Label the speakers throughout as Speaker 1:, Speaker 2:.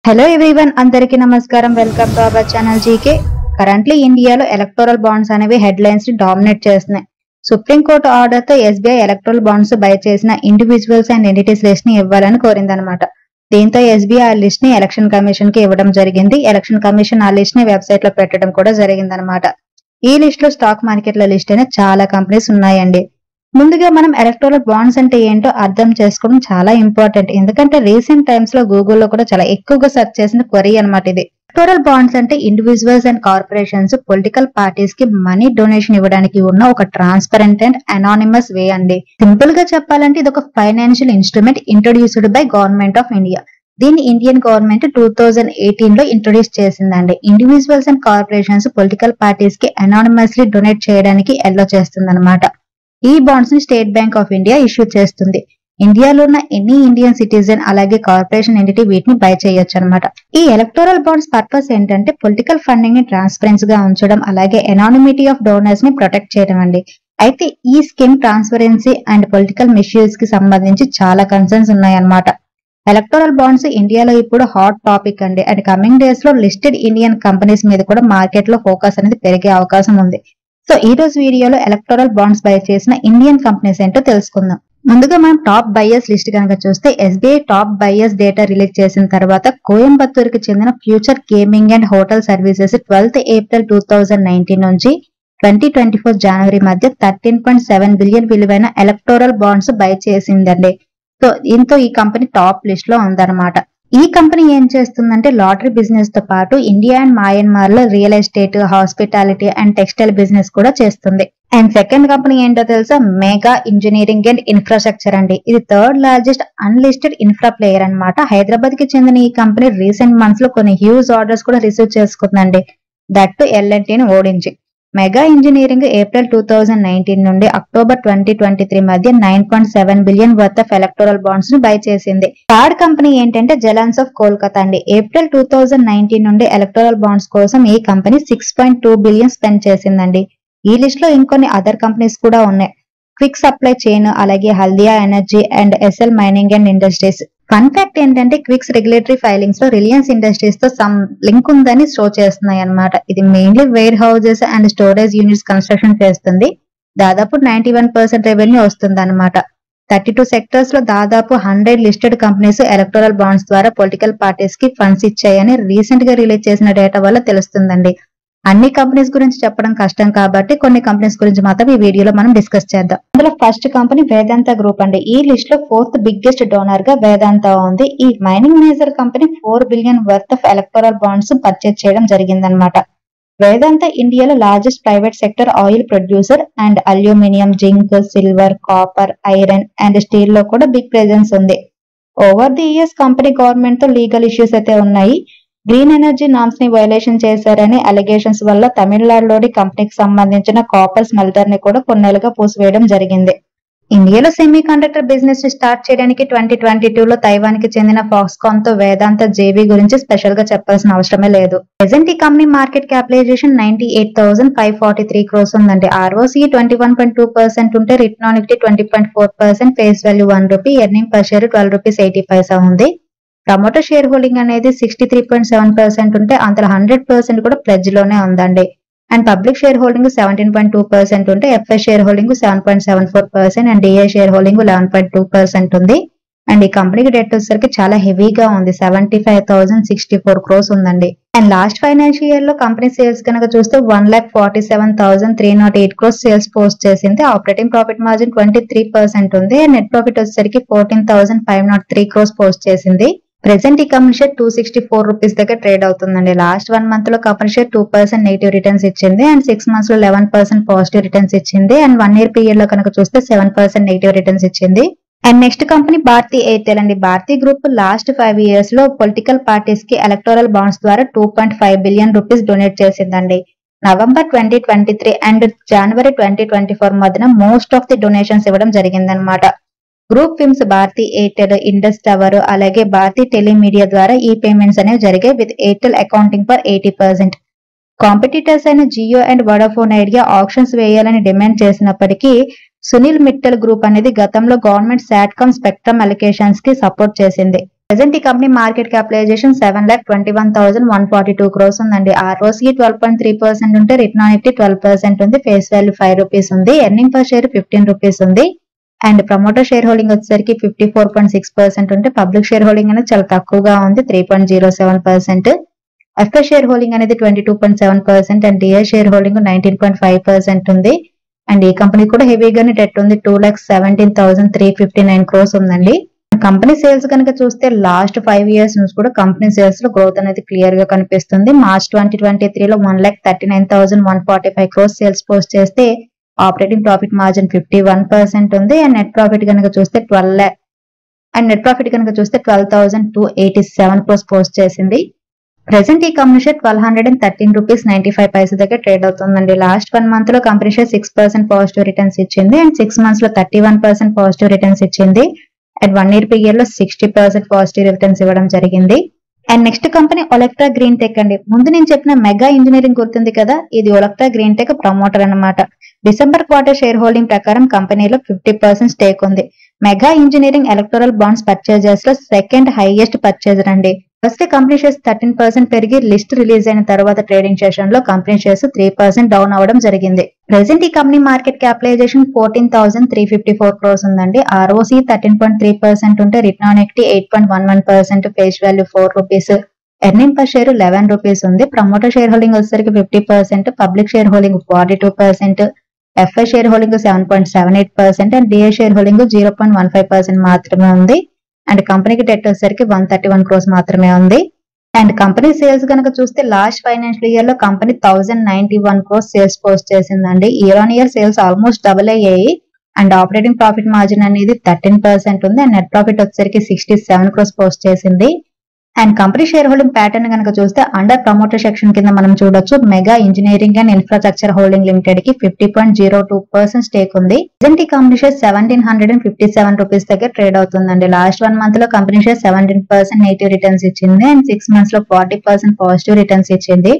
Speaker 1: Hello everyone, అందరికీ నమస్కారం. Welcome to our channel GK. Currently ఇండియాలో ఎలక్టోరల్ బాండ్స్ అనేవి హెడ్లైన్స్ ని డామినేట్ చేస్తున్నాయి. సుప్రీంకోర్టు ఆర్డర్ తో ఎస్బీఐ ఎలక్టోరల్ బాండ్స్ బై చేసిన ఇండివిజువల్స్ అండ్ ఎంటిటీస్ లిస్ట్ ని ఇవ్వాలని కోరిందనమాట. దీంతో ఎస్బీఐ ఆ లిస్ట్ ని ఎలక్షన్ కమిషన్ కి ఇవ్వడం జరిగింది. ఎలక్షన్ కమిషన్ ఆ లిస్ట్ ని వెబ్సైట్ లో పెట్టడం కూడా జరిగిందనమాట. ఈ లిస్ట్ లో స్టాక్ మార్కెట్ల లిస్ట్ అయిన చాలా కంపెనీస్ ఉన్నాయండి. ముందుగా మనం ఎలక్టోరల్ బాండ్స్ అంటే ఏంటో అర్థం చేసుకోవడం చాలా ఇంపార్టెంట్. ఎందుకంటే రీసెంట్ టైమ్స్ లో గూగుల్లో కూడా చాలా ఎక్కువగా సెర్చ్ చేసిన క్వరీ అనమాట ఇది. ఎలక్టోరల్ బాండ్స్ అంటే individuals and corporations political parties కి మనీ డొనేషన్ ఇవ్వడానికి ఉన్న ఒక ట్రాన్స్పరెంట్ అండ్ అనానిమస్ వే అండి. సింపుల్ గా చెప్పాలంటే ఇది ఒక financial instrument introduced by government of India. దీన్ని ఇండియన్ గవర్నమెంట్ 2018 లో ఇంట్రొడ్యూస్ చేసిందండి. Individuals and corporations political parties కి అనానిమస్లీ డొనేట్ చేయడానికి ఎల్లో చేస్తుంది అనమాట. ఈ బాండ్స్ ని state bank of India issue చేస్తుంది. ఇండియాలో ఉన్న ఎనీ ఇండియన్ సిటిజన్ అలాగే కార్పొరేషన్ ఎంటిటీ వీటిని బై చేయొచ్చు అనమాట. ఈ ఎలక్టోరల్ బాండ్స్ పర్పస్ ఏంటంటే పొలిటికల్ ఫండింగ్ ని ట్రాన్స్పరెన్స్ గా ఉంచడం అలాగే ఎనానిమిటీ ఆఫ్ డోనర్స్ ని ప్రొటెక్ట్ చేయడం అండి. అయితే ఈ scheme transparency and political misuse కి సంబంధించి చాలా కన్సర్న్స్ ఉన్నాయన్నమాట. ఎలక్టోరల్ బాండ్స్ ఇండియాలో ఇప్పుడు హాట్ టాపిక్ అండి. అండ్ కమింగ్ డేస్ లో లిస్టెడ్ ఇండియన్ కంపెనీస్ మీద కూడా మార్కెట్ లో ఫోకస్ అనేది పెరిగే అవకాశం ఉంది. సో ఈ రోజు వీడియోలో ఎలక్టోరల్ బాండ్స్ బై చేసిన ఇండియన్ కంపెనీస్ ఏంటో తెలుసుకుందాం. ముందుగా మనం టాప్ బయ్యర్స్ లిస్ట్ కనుక చూస్తే SBI top buyers data release చేసిన తర్వాత కోయంబత్తూర్ కి చెందిన future gaming and hotel services 12th April 2019 నుంచి 2024 జనవరి మధ్య 13.7 బిలియన్ విలువైన ఎలక్టోరల్ బాండ్స్ బై చేసిందండి. సో దీంతో ఈ కంపెనీ టాప్ లిస్ట్ లో ఉందన్నమాట. ఈ కంపెనీ ఏం చేస్తుందంటే లాటరీ బిజినెస్ తో పాటు ఇండియా అండ్ మయన్మార్ లో real estate, hospitality and textile business కూడా చేస్తుంది. అండ్ సెకండ్ కంపెనీ ఏంటో తెలుసా, మెగా ఇంజనీరింగ్ అండ్ ఇన్ఫ్రాస్ట్రక్చర్ అండి. ఇది third largest unlisted infra player అనమాట. హైదరాబాద్ కి చెందిన ఈ కంపెనీ రీసెంట్ మంత్స్ లో కొన్ని హ్యూజ్ ఆర్డర్స్ కూడా రిసీవ్ చేసుకుందండి. దట్ ఎల్ఎన్టీని ఓడించి. మెగా ఇంజనీరింగ్ ఏప్రిల్ 2019 నుండి అక్టోబర్ 2023 మధ్య 9.7 billion worth of electoral bonds ను బై చేసింది. థర్డ్ కంపెనీ ఏంటంటే జలాన్స్ ఆఫ్ కోల్కతా అండి. ఏప్రిల్ 2019 నుండి ఎలక్టోరల్ బాండ్స్ కోసం ఈ కంపెనీ 6.2 బిలియన్ స్పెండ్ చేసిందండి. ఈ లిస్ట్ లో ఇంకొన్ని అదర్ కంపెనీస్ కూడా ఉన్నాయి. క్విక్ సప్లై చైన్, అలాగే Haldia Energy and SL Mining and Industries. Fun fact ఏంటంటే క్విక్స్ రెగ్యులేటరీ ఫైలింగ్స్ లో రిలయన్స్ ఇండస్ట్రీస్ తో సమ్ లింక్ ఉందని షో చేస్తున్నాయి అనమాట. ఇది mainly warehouses and storage units construction చేస్తుంది. దాదాపు 91% రెవెన్యూ వస్తుంది అనమాట. 32 సెక్టర్స్ లో దాదాపు 100 లిస్టెడ్ కంపెనీస్ ఎలక్టోరల్ బాండ్స్ ద్వారా పొలిటికల్ పార్టీస్ కి ఫండ్స్ ఇచ్చాయని రీసెంట్ గా రిలీజ్ చేసిన డేటా వల్ల తెలుస్తుందండి. అన్ని కంపెనీస్ గురించి చెప్పడం కష్టం కాబట్టి కొన్ని కంపెనీస్ గురించి మాత్రం ఈ వీడియోలో మనం డిస్కస్ చేద్దాం. అందులో ఫస్ట్ కంపెనీ వేదాంత గ్రూప్ అండి. ఈ లిస్ట్ లో 4th బిగ్గెస్ట్ డోనర్ గా వేదాంత ఉంది. ఈ mining major company 4 billion worth of electoral bonds purchase చేయడం జరిగిందనమాట. వేదాంత ఇండియాలో largest private sector oil producer and aluminium, zinc, silver, copper, iron and steel లో కూడా బిగ్ ప్రెజెన్స్ ఉంది. Over the years company government తో లీగల్ ఇష్యూస్ అయితే ఉన్నాయి. Green energy norms ని వైలేషన్ చేశారని అలిగేషన్స్ వల్ల తమిళనాడులోని కంపెనీకి సంబంధించిన కాపర్ స్మెల్టర్ ని కూడా కొన్నేళ్లుగా మూసివేయడం జరిగింది. ఇండియాలో సెమీ కండక్టర్ బిజినెస్ ని స్టార్ట్ చేయడానికి 2022 లో తైవాన్ కి చెందిన ఫాక్స్కాన్ తో వేదాంత జేబీ గురించి స్పెషల్ గా చెప్పాల్సిన అవసరమే లేదు. ప్రెసెంట్ ఈ కంపెనీ మార్కెట్ క్యాపిటలైజేషన్ 98,543 crores ఉందండి. ROCE 21.2% ఉంటే return on equity 20.4%, face value ₹1, earning per share ₹12.80 ఉంది. ప్రమోటర్ షేర్ హోల్డింగ్ అనేది 63.7% ఉంటే అందులో 100% కూడా ప్లెడ్జ్ లోనే ఉందండి. అండ్ పబ్లిక్ షేర్ హోల్డింగ్ 17.2% ఉంటే FI share holding 7.74% and DI share holding 11.2% ఉంది. అండ్ ఈ కంపెనీకి డెట్ వచ్చేసరికి చాలా హెవీగా ఉంది, 75,064 crores ఉందండి. అండ్ లాస్ట్ ఫైనాన్షియల్ ఇయర్ లో కంపెనీ సేల్స్ కనుక చూస్తే 1,47,308 crores సేల్స్ పోస్ట్ చేసింది. ఆపరేటింగ్ ప్రాఫిట్ మార్జిన్ 23% ఉంది. నెట్ ప్రాఫిట్ వచ్చేసరికి 14,503 crores పోస్ట్ చేసింది. ప్రెసెంట్ ఈ కంపెనీ షేర్ ₹264 దగ్గర ట్రేడ్ అవుతుందండి. లాస్ట్ 1 మంత్ లో కంపెనీ షేర్ 2% నెగిటివ్ రిటర్న్స్ ఇచ్చింది అండ్ 6 మంత్స్ లో 11% పాజిటివ్ రిటర్న్స్ ఇచ్చింది అండ్ 1 year పీరియడ్ లో కనుక చూస్తే 7% నెగిటివ్ రిటర్న్స్ ఇచ్చింది. And next company Bharati Airtel అండి. భారతీ గ్రూప్ లాస్ట్ 5 years లో పొలిటికల్ పార్టీస్ కి ఎలక్టోరల్ బాండ్స్ ద్వారా ₹2.5 బిలియన్ డొనేట్ చేసిందండి. నవంబర్ 2023 అండ్ జనవరి 2024 మధ్యన మోస్ట్ ఆఫ్ ది డొనేషన్స్ ఇవ్వడం జరిగిందనమాట. Group firms, Bharti Airtel, Indus tower అలాగే భారతీ టెలిమీడియా ద్వారా ఈ పేమెంట్స్ అనేవి జరిగాయి with Airtel accounting for 80%. Competitors అయిన Jio and Vodafone Idea options వేయాలని డిమాండ్ చేసినప్పటికీ సునీల్ మిట్టల్ గ్రూప్ అనేది గతంలో గవర్నమెంట్ సాట్కామ్ స్పెక్ట్రమ్ అలికేషన్స్ కి సపోర్ట్ చేసింది. ప్రెసెంట్ ఈ కంపెనీ మార్కెట్ క్యాపిటలైజేషన్ 7,21,142 crores ఉందండి. ROCE 12.3% ఉంటే రిటర్న్ ఆన్ ఈక్విటీ 12% ఉంది. ఫేస్ వాల్యూ ₹5 ఉంది. ఎర్నింగ్ పర్ షేర్ ₹15 ఉంది. అండ్ ప్రమోటర్ షేర్ హోల్డింగ్ వచ్చేసరికి 54.6% ఉంటే పబ్లిక్ షేర్ హోల్డింగ్ అనేది చాలా తక్కువగా ఉంది, 3.07%. ఎఫ్ఐ షేర్ హోల్డింగ్ అనేది 22.7% అండ్ డిఐ షేర్ హోల్డింగ్ 19.5% ఉంది. అండ్ ఈ కంపెనీ కూడా హెవీగానే డెట్ ఉంది, 2,17,359 crores ఉందండి. కంపెనీ సేల్స్ కనుక చూస్తే లాస్ట్ 5 years నుంచి కూడా కంపెనీ సేల్స్ లో గ్రోత్ అనేది క్లియర్ గా కనిపిస్తుంది. మార్చ్ 2023లో 1,39,145 crores సేల్స్ పోస్ట్ చేస్తే ఆపరేటింగ్ ప్రాఫిట్ మార్జిన్ 51% ఉంది. అండ్ నెట్ ప్రాఫిట్ కనుక చూస్తే 12,287 crores పోస్ట్ చేసింది. ప్రెసెంట్ ఈ కంపెనీ షేర్ ₹1,213.95 దగ్గర ట్రేడ్ అవుతుందండి. లాస్ట్ 1 month లో కంపెనీ షేర్ 6% పాజిటివ్ రిటర్న్స్ ఇచ్చింది అండ్ 6 months లో 31% పాజిటివ్ రిటర్న్స్ ఇచ్చింది. అండ్ 1 year పీరియడ్ లో 60% పాజిటివ్ రిటర్న్స్ ఇవ్వడం జరిగింది. And next company Olectra green tech అండి. ముందు నేను చెప్పిన మెగా ఇంజనీరింగ్ గుర్తుంది కదా, ఇది ఒలెక్ట్రా గ్రీన్ టెక్ ప్రమోటర్ అన్నమాట. డిసెంబర్ క్వార్టర్ షేర్ హోల్డింగ్ ప్రకారం కంపెనీలో 50% స్టేక్ ఉంది. Mega engineering electoral bonds purchasers లో సెకండ్ హైయెస్ట్ పర్చేజర్ అండి. ఫస్ట్ కంపెనీ షేర్స్ 13% పెరిగి లిస్ట్ రిలీజ్ అయిన తర్వాత ట్రేడింగ్ సెషన్ లో కంపెనీ షేర్స్ 3% డౌన్ అవడం జరిగింది. ప్రెసెంట్ ఈ కంపెనీ మార్కెట్ క్యాపిటలైజేషన్ 14,354 crores ఉందండి. ROCE 13.3% ఉంటే return on equity 8.11%, face value ₹4, earning per share ₹11 ఉంది. ప్రమోటర్ షేర్ హోల్డింగ్ వచ్చేసరికి 50%, public share holding 42%, FI share holding 7.78% and DI share holding 0.15% మాత్రమే ఉంది. అండ్ కంపెనీకి డెట్ వచ్చేసరికి 131 crores మాత్రమే ఉంది. అండ్ కంపెనీ సేల్స్ కనుక చూస్తే లాస్ట్ ఫైనాన్షియల్ ఇయర్ లో కంపెనీ 1,091 crores సేల్స్ పోస్ట్ చేసిందండి. Year on year sales almost double అయ్యాయి. అండ్ ఆపరేటింగ్ ప్రాఫిట్ మార్జిన్ అనేది 13% ఉంది. అండ్ నెట్ ప్రాఫిట్ వచ్చేసరికి 67 crores పోస్ట్ చేసింది. And company share holding pattern కనుక చూస్తే అండర్ ప్రమోటర్ సెక్షన్ కింద మనం చూడొచ్చు mega engineering and infrastructure holding limited కి 50.02% స్టేక్ ఉంది. ప్రెసెంట్ ఈ కంపెనీ షేర్ ₹1,757 దగ్గర ట్రేడ్ అవుతుందండి. లాస్ట్ 1 month లో కంపెనీ షేర్ 17% నెగిటివ్ రిటర్న్స్ ఇచ్చింది అండ్ 6 months లో 40% పాజిటివ్ రిటర్న్స్ ఇచ్చింది.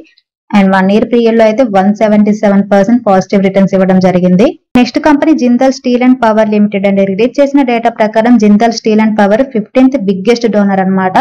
Speaker 1: అండ్ 1 year పీరియడ్ లో అయితే 177% పాజిటివ్ రిటర్న్స్ ఇవ్వడం జరిగింది. Next company Jindal steel and power limited అండి. రిలీజ్ చేసిన డేటా ప్రకారం Jindal steel and power 15th biggest donor అన్నమాట.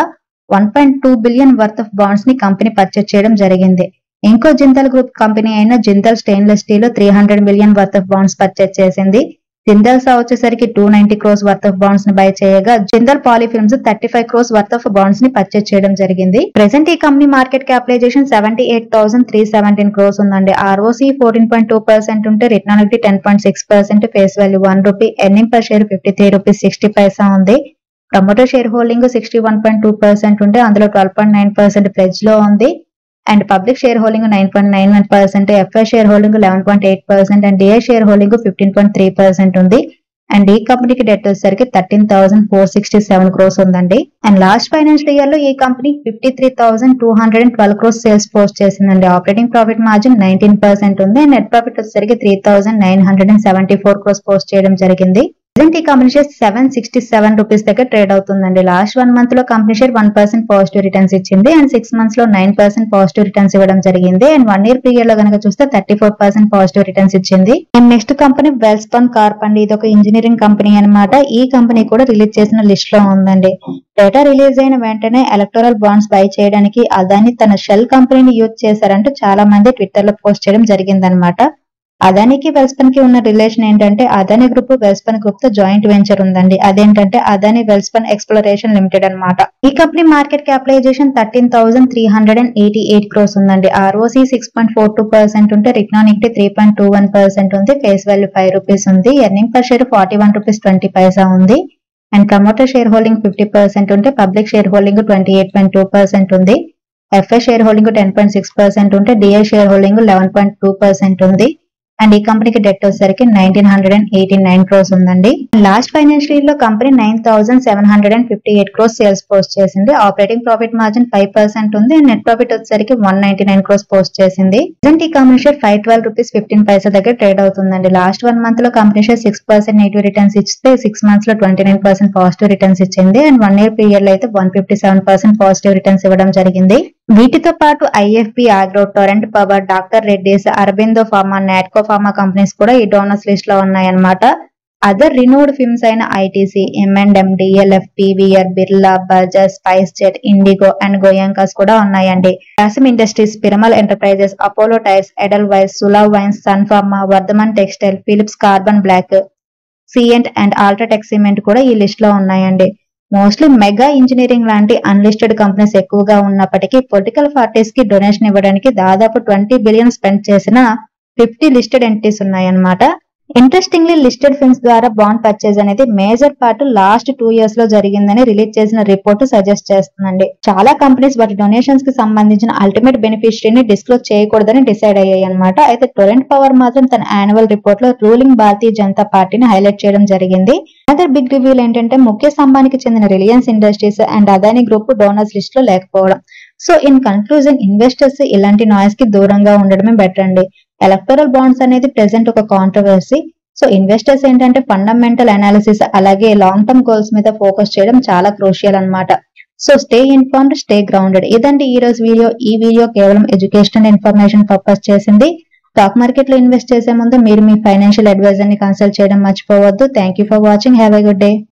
Speaker 1: 1.2 billion వర్త్ ఆఫ్ బాండ్స్ ని కంపెనీ పర్చేజ్ చేయడం జరిగింది. ఇంకో జిందాల్ గ్రూప్ కంపెనీ అయిన Jindal stainless steel 300 million worth of bonds purchase చేసింది. జిందాల్ సా వచ్చేసరికి 290 crores వర్త్ ఆఫ్ బాండ్స్ ని బై చేయగా Jindal polyfilms 35 crores worth of bonds ని పర్చేజ్ చేయడం జరిగింది. ప్రెసెంట్ ఈ కంపెనీ మార్కెట్ క్యాపిటలైజేషన్ 78,317 crores ఉందండి. ROCE 14.2% ఉంటే return on equity 10.6%, face value ₹1, earning per share ₹53.60 ఉంది. ప్రమోటర్ షేర్ హోల్డింగ్ 61.2% ఉంటే అందులో 12.9% ప్లెడ్జ్ లో ఉంది. And public share holding 9.91%, FI share holding 11.8% and DI share holding 15.3% ఉంది. అండ్ ఈ కంపెనీకి డెట్ వచ్చేసరికి 13,467 crores ఉందండి. అండ్ లాస్ట్ ఫైనాన్షియల్ ఇయర్ లో ఈ కంపెనీ 53,212 crores సేల్స్ పోస్ట్ చేసిందండి. ఆపరేటింగ్ ప్రాఫిట్ మార్జిన్ 19% ఉంది. అండ్ నెట్ ప్రాఫిట్ వచ్చేసరికి 3,974 crores పోస్ట్ చేయడం జరిగింది. ప్రెసెంట్ ఈ కంపెనీ షేర్ ₹767 దగ్గర ట్రేడ్ అవుతుందండి. లాస్ట్ 1 month లో కంపెనీ షేర్ 1% పాజిటివ్ రిటర్న్స్ ఇచ్చింది అండ్ 6 months లో 9% పాజిటివ్ రిటర్న్స్ ఇవ్వడం జరిగింది. అండ్ 1 year పీరియడ్ లో కనుక చూస్తే 34% పాజిటివ్ రిటర్న్స్ ఇచ్చింది. And next company Welspun Corp అండి. ఇది ఒక ఇంజనీరింగ్ కంపెనీ అన్నమాట. ఈ కంపెనీ కూడా రిలీజ్ చేసిన లిస్ట్ లో ఉందండి. డేటా రిలీజ్ అయిన వెంటనే ఎలక్టోరల్ బాండ్స్ బై చేయడానికి అదాని తన షెల్ కంపెనీని యూజ్ చేశారంటూ చాలా మంది ట్విట్టర్ లో పోస్ట్ చేయడం జరిగిందనమాట. అదానికి వెల్స్పన్ కి ఉన్న రిలేషన్ ఏంటంటే అదాని గ్రూప్ వెల్స్పన్ గ్రూప్ తో జాయింట్ వెంచర్ ఉందండి. అదేంటంటే అదాని వెల్స్పన్ ఎక్స్ప్లోరేషన్ లిమిటెడ్ అన్నమాట. ఈ కంపెనీ మార్కెట్ క్యాపిటలైజేషన్ 13,388 crores ఉందండి. ROCE 6.42% ఉంటే రిటర్న్ ఆన్ ఈక్విటీ 3.21% ఉంది. ఫేస్ వాల్యూ ₹5 ఉంది. ఎర్నింగ్ పర్ షేర్ ₹41.20 ఉంది. అండ్ ప్రమోటర్ షేర్ హోల్డింగ్ 50% ఉంటే పబ్లిక్ షేర్ హోల్డింగ్ 28.2% ఉంది. ఎఫ్ఐ షేర్ హోల్డింగ్ 10.6% ఉంటే డిఐ షేర్ హోల్డింగ్ 11.2% ఉంది. అండ్ ఈ కంపెనీకి డెట్ వచ్చేసరికి 1,989 crores ఉందండి. లాస్ట్ ఫైనాన్షియల్ ఇయర్ లో కంపెనీ 9,758 crores సేల్స్ పోస్ట్ చేసింది. ఆపరేటింగ్ ప్రాఫిట్ మార్జిన్ 5% ఉంది. అండ్ నెట్ ప్రాఫిట్ వచ్చేసరికి 199 crores పోస్ట్ చేసింది. ప్రెసెంట్ ఈ కంపెనీ షేర్ ₹512.15 దగ్గర ట్రేడ్ అవుతుందండి. లాస్ట్ 1 month లో కంపెనీ షేర్ 6% నెగిటివ్ రిటర్న్స్ ఇస్తే 6 months లో 29% పాజిటివ్ రిటర్న్స్ ఇచ్చింది. అండ్ 1 year పీరియడ్ లో అయితే 157% పాజిటివ్ రిటర్న్స్ ఇవ్వడం జరిగింది. వీటితో పాటు IFB agro, Torrent power, doctor Reddy's, Aurobindo pharma, Natco pharma companies కూడా ఈ డోనర్స్ లిస్ట్ లో ఉన్నాయన్నమాట. అదర్ రినోడ్ ఫిల్మ్స్ అయిన ITC, M&M, DLF, PVR, Birla, Bajaj, SpiceJet, IndiGo and Goenkas కూడా ఉన్నాయండి. Grasim industries, Piramal enterprises, Apollo tyres, Edelweiss, Sula wines, Sun Pharma, Vardhman textile, Phillips Carbon Black, Cyient and UltraTech cement కూడా ఈ list లో ఉన్నాయండి. Mostly mega engineering లాంటి unlisted companies ఎక్కువగా ఉన్నప్పటికీ political parties కి డొనేషన్ ఇవ్వడానికి దాదాపు 20 బిలియన్ స్పెండ్ చేసిన 50 లిస్టెడ్ ఎంటిటీస్ ఉన్నాయన్నమాట. ఇంట్రెస్టింగ్లీ లిస్టెడ్ ఫిల్మ్స్ ద్వారా బాండ్ పర్చేజ్ అనేది మేజర్ పార్ట్ లాస్ట్ 2 years లో జరిగిందని రిలీజ్ చేసిన రిపోర్ట్ సజెస్ట్ చేస్తుందండి. చాలా కంపెనీస్ వాటి డొనేషన్స్ కి సంబంధించిన అల్టిమేట్ బెనిఫిషియరీని డిస్క్లోజ్ చేయకూడదని డిసైడ్ అయ్యాయి అనమాట. అయితే టొరెంట్ పవర్ మాత్రం తన యాన్యువల్ రిపోర్ట్ లో రూలింగ్ భారతీయ జనతా పార్టీని హైలైట్ చేయడం జరిగింది. అదర్ బిగ్ రివ్యూల్ ఏంటంటే ముఖేష్ అంబానీకి చెందిన Reliance industries and Adani group donors list లో లేకపోవడం. సో ఇన్ కన్క్లూజన్, ఇన్వెస్టర్స్ ఇలాంటి నాయిస్ కి దూరంగా ఉండడమే బెటర్ అండి. ఎలక్టోరల్ బాండ్స్ అనేది ప్రెసెంట్ ఒక కాంట్రవర్సీ. సో ఇన్వెస్టర్స్ ఏంటంటే ఫండమెంటల్ అనాలిసిస్ అలాగే లాంగ్ టర్మ్ గోల్స్ మీద ఫోకస్ చేయడం చాలా క్రూషియల్ అన్నమాట. So stay informed, stay grounded. ఇదండి ఈ రోజు వీడియో. ఈ వీడియో కేవలం ఎడ్యుకేషనల్ ఇన్ఫర్మేషన్ పర్పస్ చేసింది. స్టాక్ మార్కెట్ లో ఇన్వెస్ట్ చేసే ముందు మీరు మీ ఫైనాన్షియల్ అడ్వైజర్ ని కన్సల్ట్ చేయడం మర్చిపోవద్దు. Thank you for watching. Have a good day.